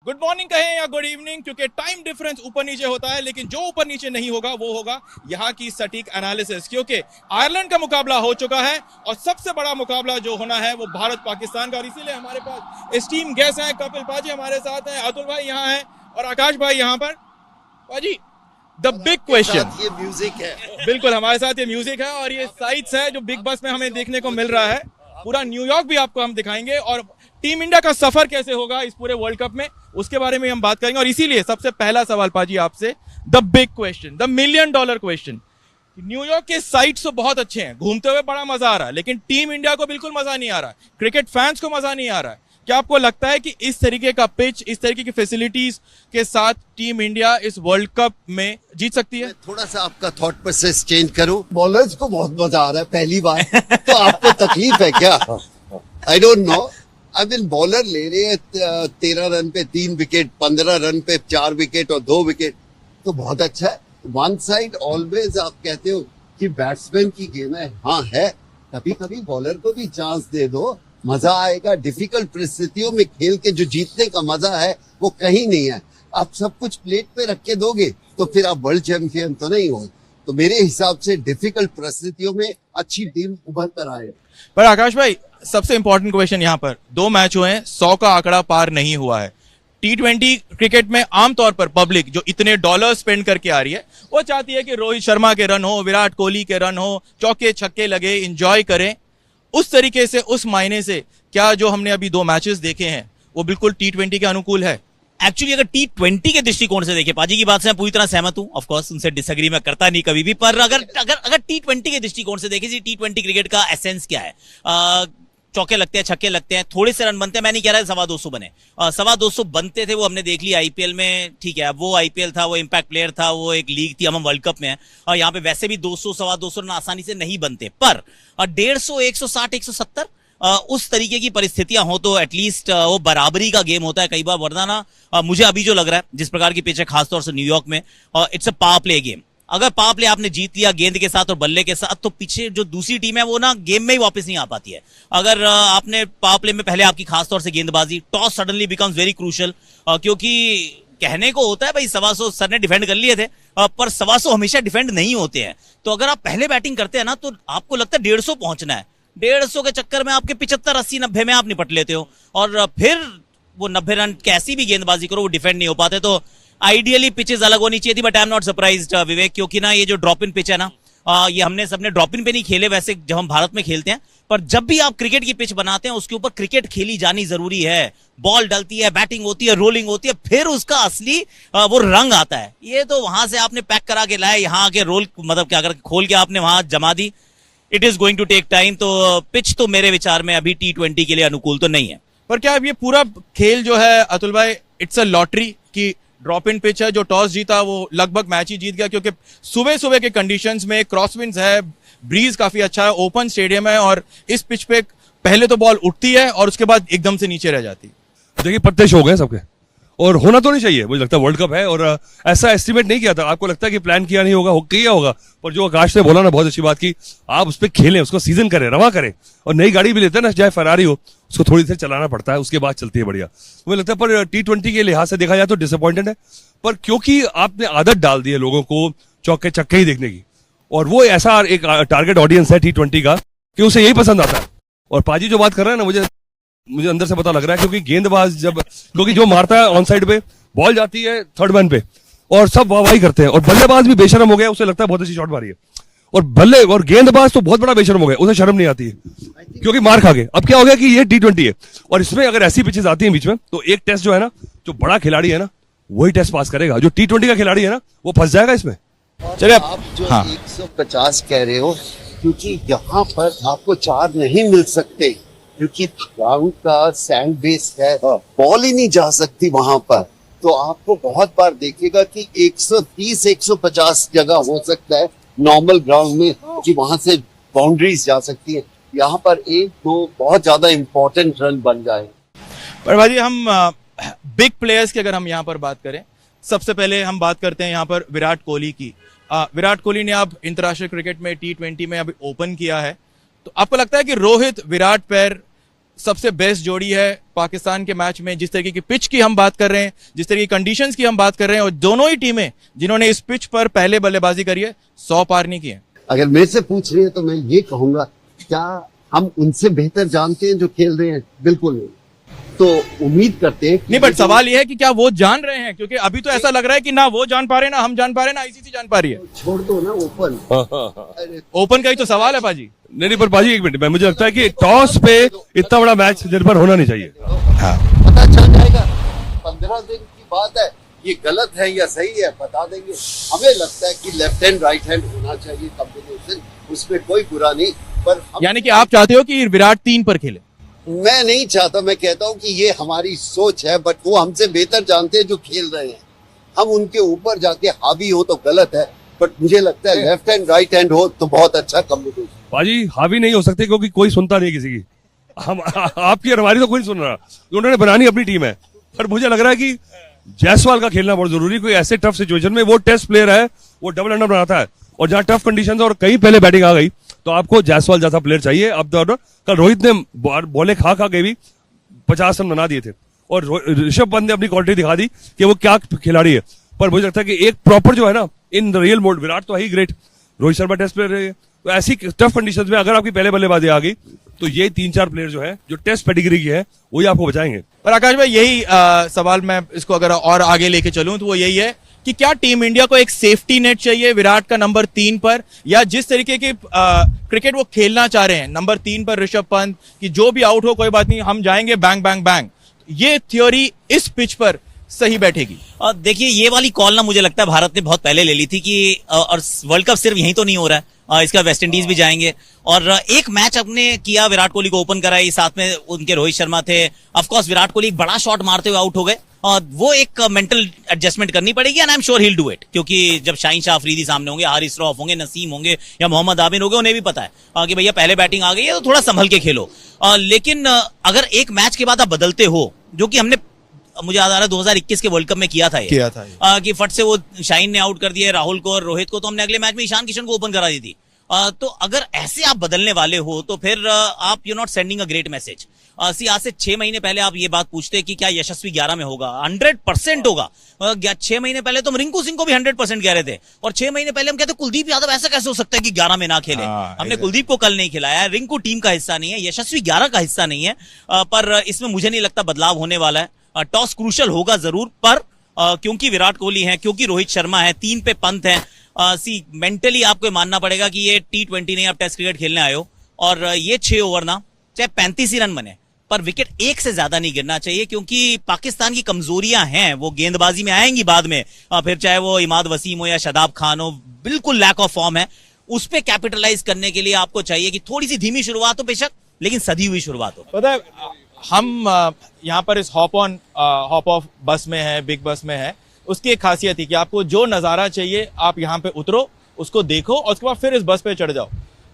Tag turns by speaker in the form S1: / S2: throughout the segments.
S1: Good morning कहें या good evening, क्योंकि टाइम डिफरेंस ऊपर नीचे होता है, लेकिन जो ऊपर नीचे नहीं होगा वो होगा यहाँ की सटीक एनालिसिस। क्योंकि आयरलैंड का मुकाबला हो चुका है और सबसे बड़ा मुकाबला जो होना है वो भारत पाकिस्तान का, और इसीलिए हमारे पास एस्टीम गेस्ट हैं। कपिल पाजी हमारे साथ हैं, अतुल भाई यहाँ हैं और आकाश भाई यहाँ पर। पाजी, द बिग क्वेश्चन,
S2: ये म्यूजिक है।
S1: बिल्कुल हमारे साथ ये म्यूजिक है और ये साइट्स है जो बिग बस में हमें देखने को मिल रहा है। पूरा न्यूयॉर्क भी आपको हम दिखाएंगे और टीम इंडिया का सफर कैसे होगा इस पूरे वर्ल्ड कप में, उसके बारे में हम बात करेंगे। और इसीलिए सबसे पहला सवाल पाजी आपसे, the big question, the $1 million question. New York के साइट्स तो बहुत अच्छे हैं, घूमते हुए बड़ा मजा आ रहा है, लेकिन टीम इंडिया को बिल्कुल मजा नहीं आ रहा है, क्रिकेट फैंस को मजा नहीं आ रहा है। क्या आपको लगता है कि इस तरीके का पिच, इस तरीके की फैसिलिटीज के साथ टीम इंडिया इस वर्ल्ड कप में जीत सकती है?
S2: थोड़ा सा आपका थॉट प्रोसेस चेंज करूं। बॉलर्स को बहुत मजा आ रहा है पहली बार, तो आपको तकलीफ है क्या? I don't know. I mean bowler ले रहे हैं 13 रन पे 3 विकेट, 15 रन पे 4 विकेट और 2 विकेट, तो बहुत अच्छा है। वन साइड ऑलवेज आप कहते हो कि बैट्समैन की गेम है, हाँ है, कभी कभी बॉलर को भी चांस दे दो, मजा आएगा। डिफिकल्ट परिस्थितियों में खेल के जो जीतने का मजा है वो कहीं नहीं है। आप सब कुछ प्लेट पे रख के दोगे तो फिर आप वर्ल्ड चैंपियन तो नहीं हो। तो मेरे हिसाब से डिफिकल्ट परिस्थितियों में अच्छी टीम उभर कर आए।
S1: पर आकाश भाई, सबसे इंपॉर्टेंट क्वेश्चन यहाँ पर, 2 मैच हुए हैं, 100 का आंकड़ा पार नहीं हुआ है। T20 क्रिकेट में आमतौर पर पब्लिक जो इतने डॉलर स्पेंड करके आ रही है वो चाहती है कि रोहित शर्मा के रन हो, विराट कोहली के रन हो, चौके छक्के लगे, एंजॉय करें। उस तरीके से, उस मायने से क्या जो हमने अभी 2 मैचेस देखे हैं वो बिल्कुल T20 के अनुकूल है?
S3: एक्चुअली अगर T20 के दृष्टिकोण से देखें, पाजी की बात से मैं पूरी तरह सहमत हूं। ऑफ कोर्स उनसे डिसएग्री मैं करता नहीं कभी भी, पर अगर T20 के दृष्टिकोण से देखें, T20 क्रिकेट का एसेंस क्या है? चौके लगते हैं, छक्के लगते हैं, थोड़े से रन बनते हैं। मैं नहीं कह रहा 250 बने, 250 बनते थे, वो हमने देख लिया आईपीएल में। ठीक है, वो आईपीएल था, वो इम्पैक्ट प्लेयर था, वो एक लीग थी, हम वर्ल्ड कप में हैं और यहाँ पे वैसे भी 200 250 रन आसानी से नहीं बनते। पर 150 160 170 उस तरीके की परिस्थितियां हो तो एटलीस्ट वो बराबरी का गेम होता है कई बार। वरना ना मुझे अभी जो लग रहा है, जिस प्रकार की पिच है खासतौर से न्यूयॉर्क में, it's a power play game. अगर पावर प्ले आपने जीत लिया गेंद के साथ और बल्ले के साथ, तो पीछे जो दूसरी टीम है वो ना गेम में ही वापस नहीं आ पाती है। अगर आपने पावर प्ले में पहले आपकी खासतौर से गेंदबाजी, toss suddenly becomes very crucial, क्योंकि कहने को होता है भाई 125 सर ने डिफेंड कर लिए थे, पर 125 हमेशा डिफेंड नहीं होते हैं। तो अगर आप पहले बैटिंग करते हैं ना, तो आपको लगता है 150 पहुंचना है, 150 के चक्कर में आपके 75 80 90 में आप निपट लेते हो, और फिर वो 90 रन कैसी भी गेंदबाजी करो वो डिफेंड नहीं हो पाते। तो आइडियली पिचेस अलग होनी चाहिए थी, but I am not surprised Vivek, क्योंकि ना ये जो ड्रॉप इन पिच है ना, ये हमने सबने ड्रॉप इन पे नहीं खेले वैसे जब हम भारत में खेलते हैं, पर जब भी आप क्रिकेट की पिच बनाते हैं उसके ऊपर क्रिकेट खेली जानी जरूरी है। बॉल डलती है, बैटिंग होती है, रोलिंग होती है, फिर उसका असली वो रंग आता है। ये तो वहां से आपने पैक करा के लाया, यहाँ आके रोल मतलब क्या अगर खोल के आपने वहां जमा दी, it is going to take time. तो पिच तो मेरे विचार में अभी T20 के लिए अनुकूल तो नहीं है।
S1: पर क्या अब ये पूरा खेल जो है अतुल भाई, इट्स अ लॉटरी की ड्रॉप इन पिच है, जो टॉस जीता वो लगभग मैच ही जीत गया, क्योंकि सुबह सुबह के कंडीशंस में क्रॉसविंड्स है, ब्रीज काफी अच्छा है, ओपन स्टेडियम है, और इस पिच पे पहले तो बॉल उठती है और उसके बाद एकदम से नीचे रह जाती है।
S4: देखिए पत्ते हो गए सबके, और होना तो नहीं चाहिए, मुझे लगता है वर्ल्ड कप है और ऐसा एस्टिमेट नहीं किया था। आपको लगता है कि प्लान किया नहीं होगा, किया होगा, पर जो आकाश ने बोला ना बहुत अच्छी बात की, आप उस पर खेलें, उसको सीजन करें, रवा करें, और नई गाड़ी भी लेते हैं ना, चाहे फरारी हो, उसको थोड़ी देर चलाना पड़ता है, उसके बाद चलती है बढ़िया। मुझे लगता है पर T20 के लिहाज से देखा जाए तो डिसअपॉइंटेड है, पर क्योंकि आपने आदत डाल दी है लोगों को चौके चक्के ही देखने की, और वो ऐसा एक टारगेट ऑडियंस है T20 का कि उसे यही पसंद आता है। और पाजी जो बात कर रहा है ना, मुझे अंदर से पता लग रहा है, क्योंकि गेंदबाज क्योंकि जो मारता है ऑन साइड पे बॉल जाती है थर्ड मैन पे और सब वाहवाही करते हैं, और बल्लेबाज भी बेशरम हो गया, उसे लगता है बहुत अच्छी शॉट मारी है, और गेंदबाज तो बहुत बड़ा बेशरम हो गया, उसे शर्म नहीं आती है क्योंकि मार खा गए। अब क्या हो गया कि ये T20 है, और इसमें अगर ऐसी पिचेस आती हैं बीच में, तो एक टेस्ट जो है ना, जो बड़ा खिलाड़ी है ना वही टेस्ट पास करेगा, जो T20 का खिलाड़ी है ना वो फंस जाएगा इसमें।
S2: चलिए आप जो 150 कह रहे हो, क्योंकि यहाँ पर आपको 4 नहीं मिल सकते, क्योंकि ग्राउंड का सैंड बेस है, बॉल ही नहीं जा सकती वहां पर। तो आपको बहुत बार देखिएगा कि 130 150 जगह हो सकता है नॉर्मल ग्राउंड में कि वहां से बाउंड्रीज जा सकती है, यहाँ पर 1-2 बहुत ज्यादा इंपॉर्टेंट रन बन जाए।
S1: पर भाजी हम बिग प्लेयर्स की अगर हम यहाँ पर बात करें, सबसे पहले हम बात करते हैं यहाँ पर विराट कोहली की। विराट कोहली ने अब अंतर्राष्ट्रीय क्रिकेट में T20 में अभी ओपन किया है, तो आपको लगता है कि रोहित विराट पैर सबसे बेस्ट जोड़ी है पाकिस्तान के मैच में। जिस तरीके की पिच की हम बात कर रहे हैं, जिस तरीके की कंडीशंस की हम बात कर रहे हैं, और दोनों ही टीमें जिन्होंने इस पिच पर पहले बल्लेबाजी करी है 100 पार नहीं किए।
S2: अगर मेरे से पूछ रहे हैं तो मैं ये कहूंगा, क्या हम उनसे बेहतर जानते हैं जो खेल रहे हैं? बिल्कुल नहीं। तो उम्मीद करते हैं
S1: नहीं, बट सवाल यह है कि क्या वो जान रहे हैं, क्योंकि अभी तो ऐसा लग रहा है कि ना वो जान पा रहे, ना हम जान पा रहे, ना आईसीसी जान पा रही है।
S2: छोड़ दो ना ओपन। अरे
S1: ओपन का ही तो सवाल है पाजी।
S4: नहीं पर बाजी एक मिनट, मुझे लगता है कि टॉस पे इतना बड़ा मैच निर्भर होना नहीं चाहिए।
S2: पता चल जाएगा, 15 दिन की बात है, ये गलत है या सही है बता देंगे। हमें लगता है कि लेफ्ट हैंड राइट हैंड होना चाहिए कॉम्बिनेशन, उसमें कोई बुरा नहीं। पर
S1: यानी कि आप चाहते हो कि विराट 3 पर खेले?
S2: मैं नहीं चाहता, मैं कहता हूँ कि ये हमारी सोच है, बट वो हमसे बेहतर जानते हैं जो खेल रहे हैं। हम उनके ऊपर जाके हावी हो तो गलत है, बट मुझे लगता है लेफ्ट हैंड राइट हैंड हो तो बहुत अच्छा कॉम्बिनेशन।
S4: बाजी हावी नहीं हो सकते क्योंकि कोई सुनता नहीं किसी की। हम आपकी और हमारी तो कोई नहीं सुन रहा, उन्होंने बनानी अपनी टीम है। पर मुझे लग रहा है कि जायसवाल का खेलना बहुत जरूरी, कोई ऐसे टफ सिचुएशन में। वो टेस्ट प्लेयर है, वो डबल अंडर बनाता है, और जहाँ टफ कंडीशन और कहीं पहले बैटिंग आ गई तो आपको जायसवाल जैसा प्लेयर चाहिए। अब कल रोहित ने बॉले खा के भी 50 रन बना दिए थे, और ऋषभ पंत ने अपनी क्वालिटी दिखा दी कि वो क्या खिलाड़ी है। पर मुझे लगता है कि एक प्रॉपर जो है ना इन रियल मोड, विराट तो है ही great, Rohit Sharma test player है, तो ऐसी टफ कंडीशंस में अगर आपकी पहले बल्लेबाजी आ गई तो ये 3-4 प्लेयर जो है जो टेस्ट पेडिग्री की है वही आपको बचाएंगे।
S1: पर आकाश भाई यही सवाल, मैं इसको अगर और आगे लेके चलूं तो वो यही है कि क्या टीम इंडिया को एक सेफ्टी नेट चाहिए विराट का नंबर 3 पर, या जिस तरीके की क्रिकेट वो खेलना चाह रहे हैं नंबर 3 पर ऋषभ पंत, कि जो भी आउट हो कोई बात नहीं, हम जाएंगे बैंग बैंग बैंग, ये थ्योरी इस पिच पर सही बैठेगी?
S3: देखिए ये वाली कॉल ना मुझे लगता है भारत ने बहुत पहले ले ली थी कि और वर्ल्ड कप सिर्फ यहीं तो नहीं हो रहा है, इसका वेस्ट इंडीज भी जाएंगे। और एक मैच अपने किया, विराट कोहली को ओपन कराई, साथ में उनके रोहित शर्मा थे। ऑफ कोर्स विराट कोहली एक बड़ा शॉट मारते हुए आउट हो गए, और वो एक मेंटल एडजस्टमेंट करनी पड़ेगी, and I am sure he will do it, क्योंकि जब शाहीन शाह अफरीदी सामने होंगे, हारिस रऊफ होंगे, नसीम होंगे या मोहम्मद आबिद होंगे, उन्हें भी पता है कि भैया पहले बैटिंग आ गई है तो थोड़ा संभल के खेलो। लेकिन अगर एक मैच के बाद आप बदलते हो, जो कि हमने, मुझे याद आ रहा है 2021 के वर्ल्ड कप में किया था कि फट से वो शाहीन ने आउट कर दिया राहुल को और रोहित को, तो हमने अगले मैच में ईशान किशन को ओपन करा दी थी। तो अगर ऐसे आप बदलने वाले हो तो फिर आप you not sending a great message. आज से 6 महीने पहले आप ये बात पूछते कि क्या यशस्वी 11 में होगा, 100% होगा। 6 महीने पहले तो हम रिंकू सिंह को भी 100% कह रहे थे, और 6 महीने पहले हम कहते कुलदीप यादव ऐसा कैसे हो सकता है कि 11 में ना खेले। हमने कुलदीप को कल नहीं खिलाया, रिंकू टीम का हिस्सा नहीं है, यशस्वी 11 का हिस्सा नहीं है। पर इसमें मुझे नहीं लगता बदलाव होने वाला है। टॉस क्रूशल होगा जरूर, पर क्योंकि विराट कोहली है, क्योंकि रोहित शर्मा है, 3 पे पंत है, मेंटली आपको मानना पड़ेगा कि ये T20 नहीं, आप टेस्ट क्रिकेट खेलने आए हो, और ये 6 ओवर ना चाहे 35 ही रन बने, पर विकेट 1 से ज्यादा नहीं गिरना चाहिए, क्योंकि पाकिस्तान की कमजोरियां हैं, वो गेंदबाजी में आएंगी बाद में, फिर चाहे वो इमाद वसीम हो या शादाब खान हो, बिल्कुल लैक ऑफ फॉर्म है। उस पर कैपिटलाइज करने के लिए आपको चाहिए कि थोड़ी सी धीमी शुरुआत हो बेशक, लेकिन सधी हुई शुरुआत हो।
S1: पता है हम यहाँ पर इस हॉप ऑन हॉप ऑफ बस में है, बिग बस में है, उसकी एक खासियत थी कि आपको जो नज़ारा चाहिए आप यहाँ पे उतरो, उसको देखो, और उसके बाद फिर इस बस पे चढ़ जाओ।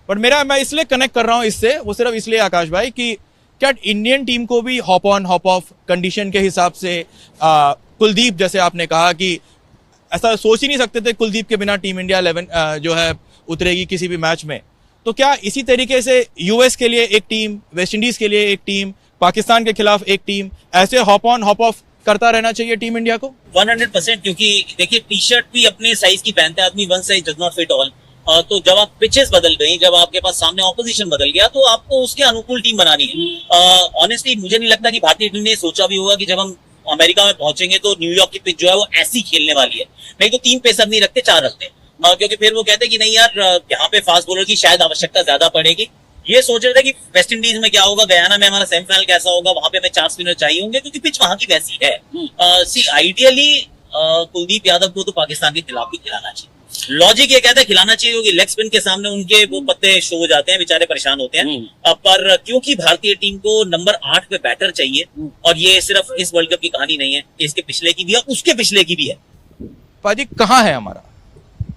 S1: बट मैं इसलिए कनेक्ट कर रहा हूँ इससे, वो सिर्फ इसलिए आकाश भाई कि क्या इंडियन टीम को भी hop on hop off condition के हिसाब से, कुलदीप जैसे आपने कहा कि ऐसा सोच ही नहीं सकते थे कुलदीप के बिना टीम इंडिया 11 जो है उतरेगी किसी भी मैच में, तो क्या इसी तरीके से यूएस के लिए एक टीम, वेस्ट इंडीज के लिए एक टीम, पाकिस्तान के खिलाफ एक टीम, ऐसे हॉप ऑन हॉप ऑफ करता रहना चाहिए टीम इंडिया को?
S3: 100%, क्योंकि देखिए टी शर्ट भी अपने साइज की पहनते हैं आदमी, one size does not fit all. तो जब आप पिचेस बदल गई, जब आपके पास सामने ऑपोजिशन बदल गया, तो आपको उसके अनुकूल टीम बनानी है। ऑनेस्टली मुझे नहीं लगता कि भारतीय टीम ने सोचा भी होगा कि जब हम अमेरिका में पहुंचेंगे तो न्यूयॉर्क की पिच जो है वो ऐसी खेलने वाली है। नहीं तो 3 पेसर नहीं रखते, 4 रखते, क्योंकि फिर वो कहते कि नहीं यार यहाँ पे फास्ट बॉलर की शायद आवश्यकता ज्यादा पड़ेगी। ये सोच रहे थे कि वेस्ट इंडीज में क्या होगा, गयाना में हमारा सेमीफाइनल कैसा होगा, वहां पे हमें 4 स्पिनर चाहिए होंगे, क्योंकि पिच वहां की वैसी है। सी आइडियली कुलदीप यादव को तो पाकिस्तान के खिलाफ भी खिलाना चाहिए। लॉजिक ये कहता है खिलाना चाहिए, क्योंकि लेग स्पिन के सामने उनके वो पत्ते शो हो जाते हैं, बेचारे परेशान होते हैं। पर क्योंकि भारतीय टीम को नंबर 8 पे बैटर चाहिए, और ये सिर्फ इस वर्ल्ड कप की कहानी नहीं है, इसके पिछले की भी है, उसके पिछले की भी है।
S1: पाजी कहाँ है हमारा,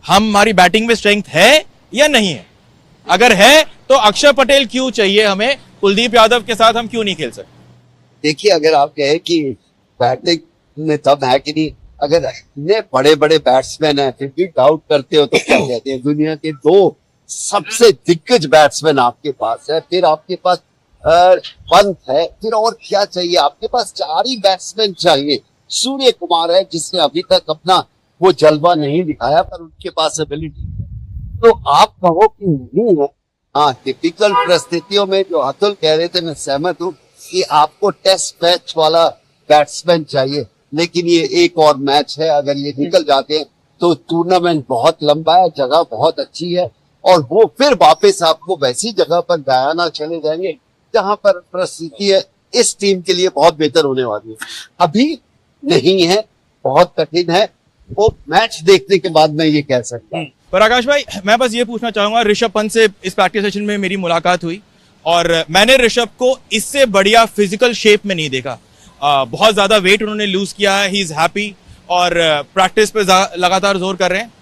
S1: हमारी बैटिंग में स्ट्रेंथ है या नहीं है? अगर है तो अक्षर पटेल क्यों चाहिए हमें, कुलदीप यादव के साथ हम क्यों नहीं खेल सकते?
S2: देखिए, अगर आप कहें कि बैटिंग में तब है कि नहीं, अगर इतने बड़े बड़े बैट्समैन हैं फिर भी डाउट करते हो तो क्या कहते हैं, दुनिया के 2 सबसे दिग्गज बैट्समैन आपके पास है, फिर आपके पास पंत है, फिर और क्या चाहिए? आपके पास 4 ही बैट्समैन चाहिए। सूर्य कुमार है जिसने अभी तक अपना वो जलवा नहीं दिखाया, पर उनके पास एबिलिटी है। तो आप कहो कि नहीं है। हाँ, टिपिकल परिस्थितियों में जो अतुल कह रहे थे, मैं सहमत हूँ कि आपको टेस्ट मैच वाला बैट्समैन चाहिए, लेकिन ये एक और मैच है, अगर ये निकल जाते हैं तो टूर्नामेंट बहुत लंबा है, जगह बहुत अच्छी है, और वो फिर वापस आपको वैसी जगह पर गयाना चले जाएंगे जहां पर परिस्थिति है इस टीम के लिए बहुत बेहतर होने वाली है। अभी नहीं है, बहुत कठिन है, वो मैच देखने के बाद मैं ये कह सकता हूँ।
S1: पर आकाश भाई, मैं बस ये पूछना चाहूंगा, ऋषभ पंत से इस प्रैक्टिस सेशन में मेरी मुलाकात हुई और मैंने ऋषभ को इससे बढ़िया फिजिकल शेप में नहीं देखा। बहुत ज्यादा वेट उन्होंने लूज किया है, ही इज हैप्पी और प्रैक्टिस पे लगातार जोर कर रहे हैं।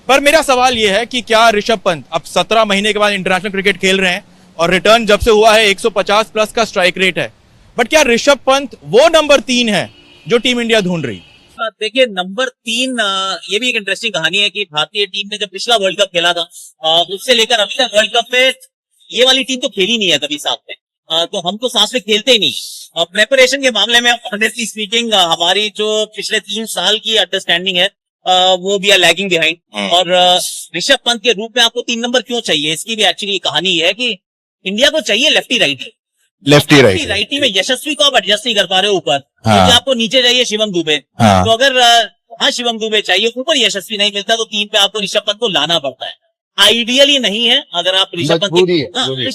S1: पर मेरा सवाल यह है कि क्या ऋषभ पंत अब 17 महीने के बाद इंटरनेशनल क्रिकेट खेल रहे हैं और रिटर्न जब से हुआ है 150 प्लस का स्ट्राइक रेट है, बट क्या ऋषभ पंत वो नंबर 3 है जो टीम इंडिया ढूंढ रही?
S3: देखिए, नंबर 3 ये भी एक इंटरेस्टिंग कहानी है कि भारतीय टीम ने जब पिछला वर्ल्ड कप खेला था उससे लेकर अभी तक वर्ल्ड कप में ये वाली टीम तो खेली नहीं है कभी साथ में। तो हम तो साथ में खेलते ही नहीं। प्रेपरेशन के मामले में ऑनेस्टली स्पीकिंग हमारी जो पिछले 3 साल की अंडरस्टैंडिंग है वो भी लैगिंग बिहाइंड। और ऋषभ पंत के रूप में आपको 3 नंबर क्यों चाहिए, इसकी भी एक्चुअली कहानी है कि इंडिया को चाहिए लेफ्टी राइटी में यशस्वी को आप एडजस्ट नहीं कर पा रहे ऊपर, क्योंकि आपको नीचे चाहिए शिवम दुबे। तो अगर शिवम दुबे चाहिए, ऊपर यशस्वी नहीं मिलता तो 3 पे आपको ऋषभ पंत को लाना पड़ता है। आइडियली नहीं है अगर आप ऋषभ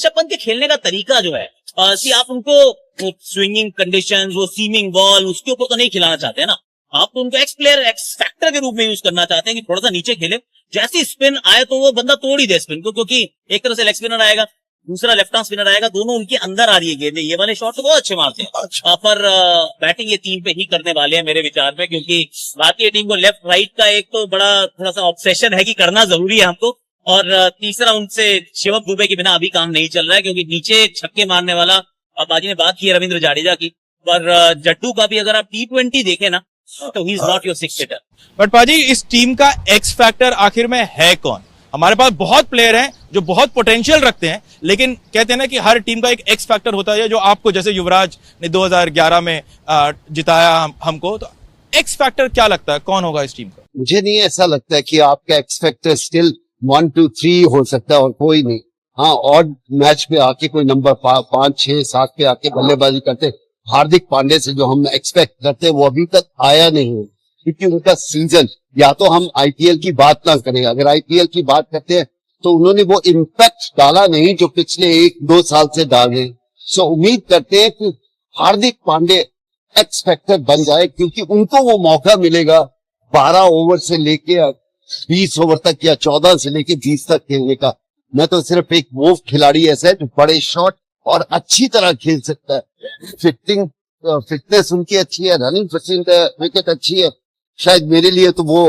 S3: पंत के खेलने का तरीका जो है, आप उनको स्विंगिंग कंडीशंस, वो सीमिंग बॉल, उसके ऊपर तो नहीं खिलाना चाहते हैं ना। आप तो उनको एक्स प्लेयर, एक्स फैक्टर के रूप में यूज करना चाहते हैं कि थोड़ा सा नीचे खेले, जैसी स्पिन आए तो वो बंदा तोड़ ही दे स्पिन को, क्योंकि एक तरह से लेग स्पिनर आएगा, दूसरा लेफ्ट आर्म स्पिनर आएगा, दोनों उनके अंदर आ रही है गेंद। ये वाले शॉट तो बहुत अच्छे मारते हैं। पर बैटिंग ये 3 पे ही करने वाले हैं मेरे विचार में, क्योंकि भारतीय टीम को लेफ्ट राइट का एक तो बड़ा थोड़ा सा ऑब्सेशन है कि करना जरूरी है हमको, और तीसरा उनसे शिवम दुबे के बिना अभी काम नहीं चल रहा है, क्योंकि नीचे छक्के मारने वाला, अब बाजी ने बात की है रविंद्र जाडेजा की, पर जट्टू का भी अगर आप T20 देखें ना तो he is not your 6 hitter.
S1: But पाजी, इस टीम का एक्स फैक्टर आखिर में है कौन? हमारे पास बहुत प्लेयर हैं जो बहुत पोटेंशियल रखते हैं, लेकिन कहते हैं ना कि हर टीम का एक एक्स फैक्टर होता है, जो आपको जैसे युवराज ने 2011 में जिताया हमको, तो एक्स फैक्टर क्या लगता है, कौन होगा इस टीम का?
S2: मुझे नहीं ऐसा लगता है कि आपका एक्स फैक्टर स्टिल 1, 2, 3 हो सकता है और कोई नहीं। हाँ, और मैच पे आके कोई नंबर 5, 6, 7 पे आके बल्लेबाजी करते हार्दिक पांड्या से जो हम एक्सपेक्ट करते हैं वो अभी तक आया नहीं है, क्योंकि उनका सीजन, या तो हम आईपीएल की बात ना करें, अगर आईपीएल की बात करते हैं तो उन्होंने वो इम्पैक्ट डाला नहीं जो पिछले 1-2 साल से डाल रहे। सो उम्मीद करते हैं कि हार्दिक पांड्या एक्स फैक्टर बन जाए, क्योंकि उनको वो मौका मिलेगा 12 ओवर से लेके 20 ओवर तक या 14 से लेके 20 तक खेलने का। मैं तो सिर्फ एक वो खिलाड़ी ऐसा है जो बड़े शॉट और अच्छी तरह खेल सकता है। फिटनेस उनकी अच्छी है, रनिंग विकेट अच्छी है, शायद मेरे लिए तो वो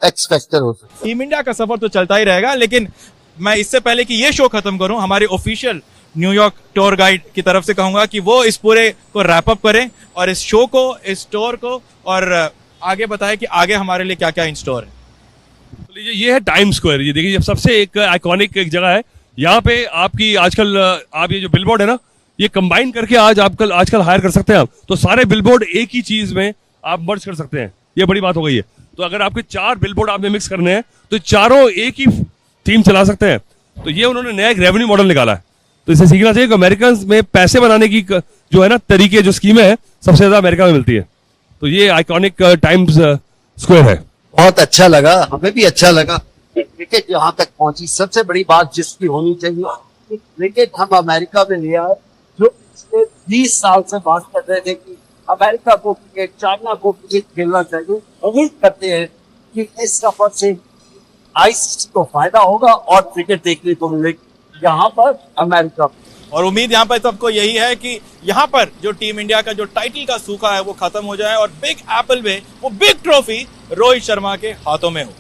S2: एक्स फैक्टर हो सकता है।
S1: टीम इंडिया का सफर तो चलता ही रहेगा, लेकिन मैं इससे पहले कि ये शो खत्म करूं, हमारे ऑफिशियल न्यूयॉर्क टूर गाइड की तरफ से कहूंगा कि वो इस पूरे को रैप अप करें और इस शो को, इस टूर को, और आगे बताएं कि आगे हमारे लिए क्या क्या इन स्टोर है।
S4: तो लीजिए, ये है टाइम स्क्वायर। ये देखिए, सबसे एक आइकॉनिक एक जगह है। यहाँ पे आपकी आजकल आप ये जो बिलबोर्ड है ना, ये कंबाइन करके आजकल हायर कर सकते हैं आप। तो सारे बिलबोर्ड एक ही चीज में आप मर्ज कर सकते हैं, ये बड़ी बात हो गई है। तो अगर आपके 4 बिलबोर्ड आपने मिक्स करने हैं तो चारों एक ही थीम चला सकते हैं। तो ये उन्होंने नया एक रेवेन्यू मॉडल निकाला है, तो इसे सीखना चाहिए कि अमेरिकन में पैसे बनाने की जो है ना तरीके, जो स्कीमें है, सबसे ज्यादा अमेरिका में मिलती है। तो ये आइकॉनिक टाइम्स स्क्वायर है।
S2: बहुत अच्छा लगा, हमें भी अच्छा लगा क्रिकेट यहाँ तक पहुंची। सबसे बड़ी बात जिसकी होनी चाहिए, क्रिकेट हम अमेरिका में ले आए, जो पिछले 20 साल से बात कर रहे थे कि अमेरिका को क्रिकेट, चाइना को क्रिकेट खेलना चाहिए। उम्मीद करते हैं कि इस सफर से आईसीसी को फायदा होगा और क्रिकेट देखने को मिलेगी यहाँ पर अमेरिका।
S1: और उम्मीद यहाँ पर सबको यही है कि यहाँ पर जो टीम इंडिया का जो टाइटल का सूखा है वो खत्म हो जाए और बिग एप्पल में वो बिग ट्रॉफी रोहित शर्मा के हाथों में हो।